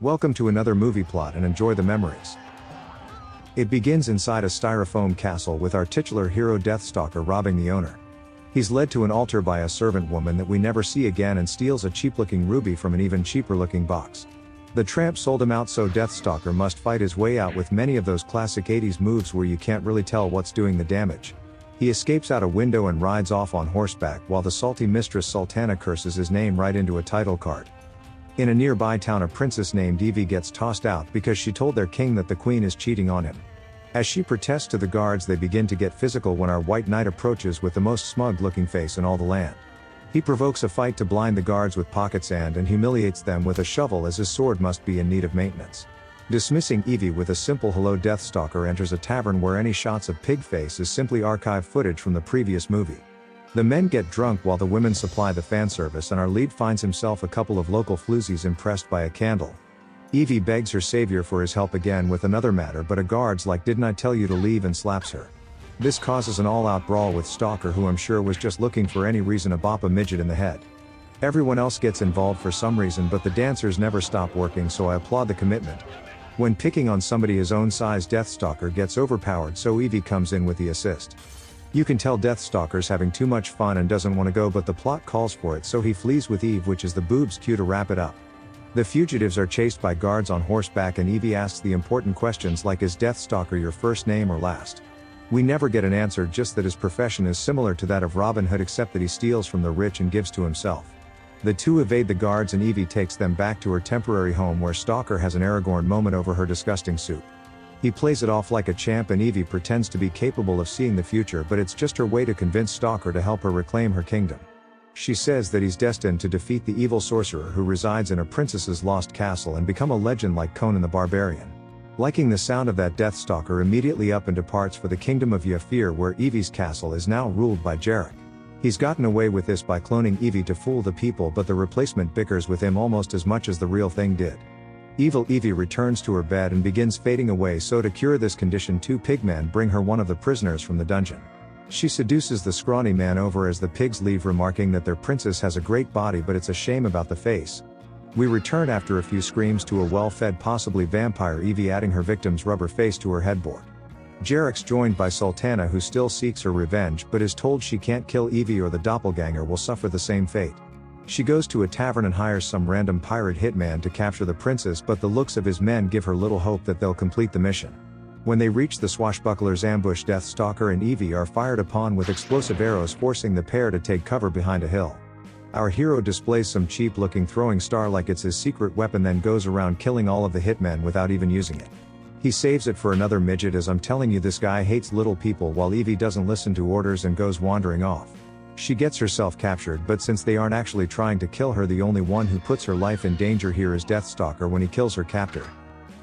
Welcome to another movie plot and enjoy the memories. It begins inside a styrofoam castle with our titular hero Deathstalker robbing the owner. He's led to an altar by a servant woman that we never see again and steals a cheap-looking ruby from an even cheaper-looking box. The tramp sold him out, so Deathstalker must fight his way out with many of those classic 80s moves where you can't really tell what's doing the damage. He escapes out a window and rides off on horseback while the salty mistress Sultana curses his name right into a title card. In a nearby town, a princess named Evie gets tossed out because she told their king that the queen is cheating on him. As she protests to the guards, they begin to get physical when our white knight approaches with the most smug-looking face in all the land. He provokes a fight to blind the guards with pocket sand and humiliates them with a shovel, as his sword must be in need of maintenance. Dismissing Evie with a simple hello, Deathstalker enters a tavern where any shots of pig face is simply archived footage from the previous movie. The men get drunk while the women supply the fan service, and our lead finds himself a couple of local floozies impressed by a candle. Evie begs her savior for his help again with another matter, but a guard's like, "Didn't I tell you to leave?" and slaps her. This causes an all-out brawl with Stalker, who I'm sure was just looking for any reason to bop a midget in the head. Everyone else gets involved for some reason, but the dancers never stop working, so I applaud the commitment. When picking on somebody his own size, Deathstalker gets overpowered, so Evie comes in with the assist. You can tell Deathstalker's having too much fun and doesn't want to go, but the plot calls for it, so he flees with Eve, which is the boobs cue to wrap it up. The fugitives are chased by guards on horseback, and Evie asks the important questions like, "Is Deathstalker your first name or last?" We never get an answer, just that his profession is similar to that of Robin Hood, except that he steals from the rich and gives to himself. The two evade the guards and Evie takes them back to her temporary home, where Stalker has an Aragorn moment over her disgusting soup. He plays it off like a champ, and Evie pretends to be capable of seeing the future, but it's just her way to convince Stalker to help her reclaim her kingdom. She says that he's destined to defeat the evil sorcerer who resides in a princess's lost castle and become a legend like Conan the Barbarian. Liking the sound of that, Deathstalker immediately up and departs for the kingdom of Yafir, where Evie's castle is now ruled by Jarek. He's gotten away with this by cloning Evie to fool the people, but the replacement bickers with him almost as much as the real thing did. Evil Evie returns to her bed and begins fading away, so to cure this condition, two pigmen bring her one of the prisoners from the dungeon. She seduces the scrawny man over as the pigs leave, remarking that their princess has a great body but it's a shame about the face. We return after a few screams to a well-fed, possibly vampire Evie, adding her victim's rubber face to her headboard. Jarek's joined by Sultana, who still seeks her revenge but is told she can't kill Evie or the doppelganger will suffer the same fate. She goes to a tavern and hires some random pirate hitman to capture the princess, but the looks of his men give her little hope that they'll complete the mission. When they reach the swashbucklers' ambush, Deathstalker and Evie are fired upon with explosive arrows, forcing the pair to take cover behind a hill. Our hero displays some cheap-looking throwing star like it's his secret weapon, then goes around killing all of the hitmen without even using it. He saves it for another midget, as I'm telling you, this guy hates little people, while Evie doesn't listen to orders and goes wandering off. She gets herself captured, but since they aren't actually trying to kill her, the only one who puts her life in danger here is Deathstalker when he kills her captor.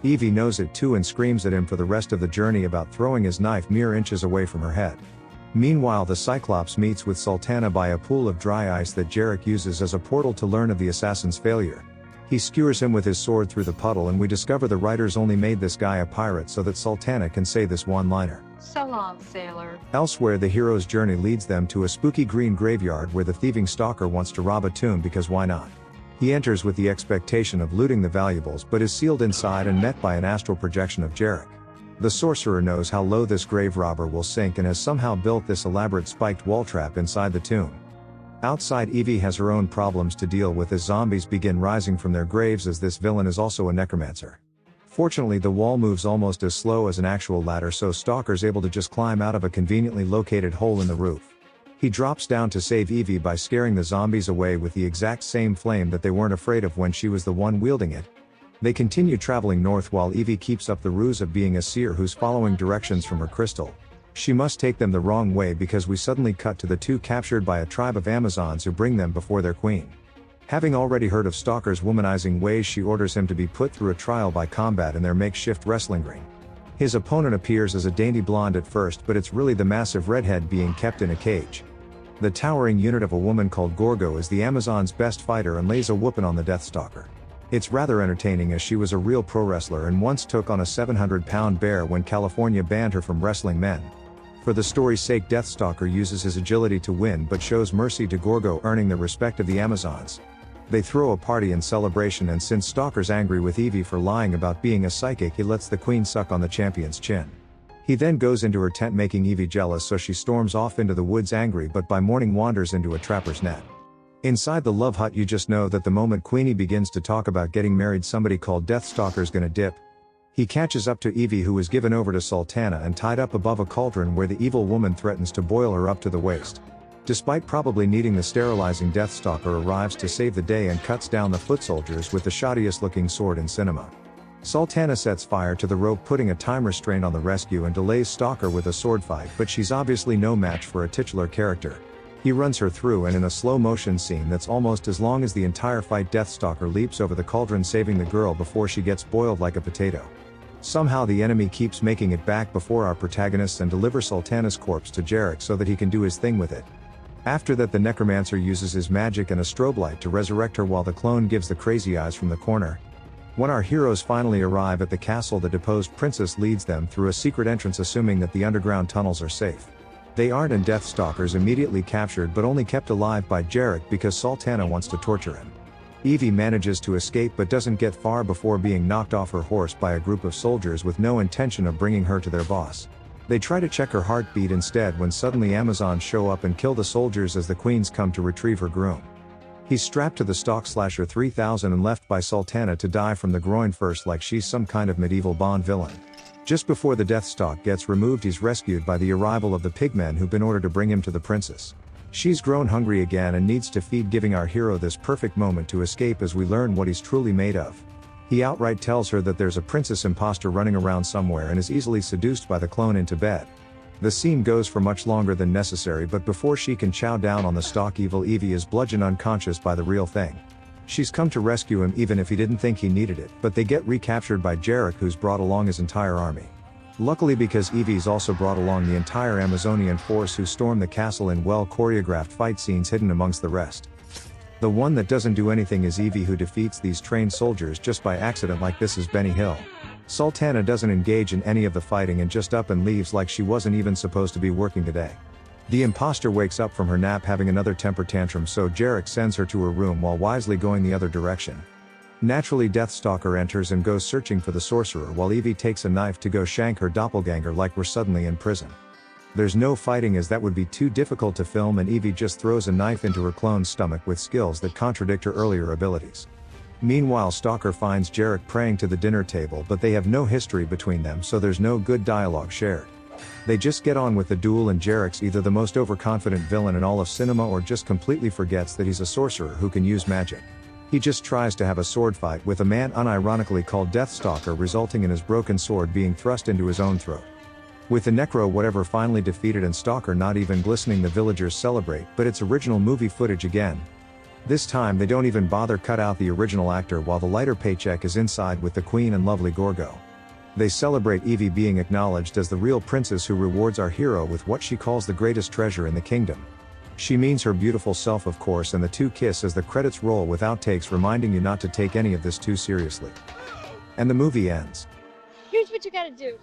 Evie knows it too and screams at him for the rest of the journey about throwing his knife mere inches away from her head. Meanwhile, the Cyclops meets with Sultana by a pool of dry ice that Jarek uses as a portal to learn of the assassin's failure. He skewers him with his sword through the puddle, and we discover the writers only made this guy a pirate so that Sultana can say this one-liner. "So long, sailor." Elsewhere, the hero's journey leads them to a spooky green graveyard where the thieving Stalker wants to rob a tomb, because why not? He enters with the expectation of looting the valuables, but is sealed inside and met by an astral projection of Jarek. The sorcerer knows how low this grave robber will sink and has somehow built this elaborate spiked wall trap inside the tomb. Outside, Evie has her own problems to deal with as zombies begin rising from their graves, as this villain is also a necromancer. Fortunately, the wall moves almost as slow as an actual ladder, so Stalker's able to just climb out of a conveniently located hole in the roof. He drops down to save Evie by scaring the zombies away with the exact same flame that they weren't afraid of when she was the one wielding it. They continue traveling north while Evie keeps up the ruse of being a seer who's following directions from her crystal. She must take them the wrong way, because we suddenly cut to the two captured by a tribe of Amazons who bring them before their queen. Having already heard of Stalker's womanizing ways, she orders him to be put through a trial by combat in their makeshift wrestling ring. His opponent appears as a dainty blonde at first, but it's really the massive redhead being kept in a cage. The towering unit of a woman called Gorgo is the Amazon's best fighter and lays a whooping on the Deathstalker. It's rather entertaining, as she was a real pro wrestler and once took on a 700-pound bear when California banned her from wrestling men. For the story's sake, Deathstalker uses his agility to win but shows mercy to Gorgo, earning the respect of the Amazons. They throw a party in celebration, and since Stalker's angry with Evie for lying about being a psychic, he lets the queen suck on the champion's chin. He then goes into her tent, making Evie jealous, so she storms off into the woods angry, but by morning wanders into a trapper's net. Inside the love hut, you just know that the moment Queenie begins to talk about getting married, somebody called Deathstalker's gonna dip. He catches up to Evie, who is given over to Sultana and tied up above a cauldron where the evil woman threatens to boil her up to the waist. Despite probably needing the sterilizing, Deathstalker arrives to save the day and cuts down the foot soldiers with the shoddiest looking sword in cinema. Sultana sets fire to the rope, putting a time restraint on the rescue, and delays Stalker with a sword fight, but she's obviously no match for a titular character. He runs her through, and in a slow motion scene that's almost as long as the entire fight, Deathstalker leaps over the cauldron, saving the girl before she gets boiled like a potato. Somehow the enemy keeps making it back before our protagonists and deliver Sultana's corpse to Jarek so that he can do his thing with it. After that, the Necromancer uses his magic and a strobe light to resurrect her, while the clone gives the crazy eyes from the corner. When our heroes finally arrive at the castle, the deposed princess leads them through a secret entrance, assuming that the underground tunnels are safe. They aren't, and Deathstalker's immediately captured, but only kept alive by Jarek because Sultana wants to torture him. Evie manages to escape but doesn't get far before being knocked off her horse by a group of soldiers with no intention of bringing her to their boss. They try to check her heartbeat instead, when suddenly Amazons show up and kill the soldiers as the queens come to retrieve her groom. He's strapped to the Stalkslasher 3000 and left by Sultana to die from the groin first, like she's some kind of medieval Bond villain. Just before the Deathstalk gets removed, he's rescued by the arrival of the pigmen who've been ordered to bring him to the princess. She's grown hungry again and needs to feed, giving our hero this perfect moment to escape as we learn what he's truly made of. He outright tells her that there's a princess imposter running around somewhere and is easily seduced by the clone into bed. The scene goes for much longer than necessary, but before she can chow down on the stalk, evil Evie is bludgeoned unconscious by the real thing. She's come to rescue him even if he didn't think he needed it, but they get recaptured by Jarek, who's brought along his entire army. Luckily, because Evie's also brought along the entire Amazonian force, who storm the castle in well-choreographed fight scenes hidden amongst the rest. The one that doesn't do anything is Evie, who defeats these trained soldiers just by accident, like this is Benny Hill. Sultana doesn't engage in any of the fighting and just up and leaves like she wasn't even supposed to be working today. The imposter wakes up from her nap having another temper tantrum, so Jarek sends her to her room while wisely going the other direction. Naturally, Deathstalker enters and goes searching for the sorcerer, while Evie takes a knife to go shank her doppelganger like we're suddenly in prison. There's no fighting, as that would be too difficult to film, and Evie just throws a knife into her clone's stomach with skills that contradict her earlier abilities. Meanwhile, Stalker finds Jarek praying to the dinner table, but they have no history between them, so there's no good dialogue shared. They just get on with the duel, and Jarek's either the most overconfident villain in all of cinema or just completely forgets that he's a sorcerer who can use magic. He just tries to have a sword fight with a man unironically called Deathstalker, resulting in his broken sword being thrust into his own throat. With the Necro whatever finally defeated and Stalker not even glistening, the villagers celebrate, but it's original movie footage again. This time they don't even bother cut out the original actor, while the lighter paycheck is inside with the queen and lovely Gorgo. They celebrate Evie being acknowledged as the real princess, who rewards our hero with what she calls the greatest treasure in the kingdom. She means her beautiful self, of course, and the two kiss as the credits roll with outtakes reminding you not to take any of this too seriously. And the movie ends. Here's what you gotta do.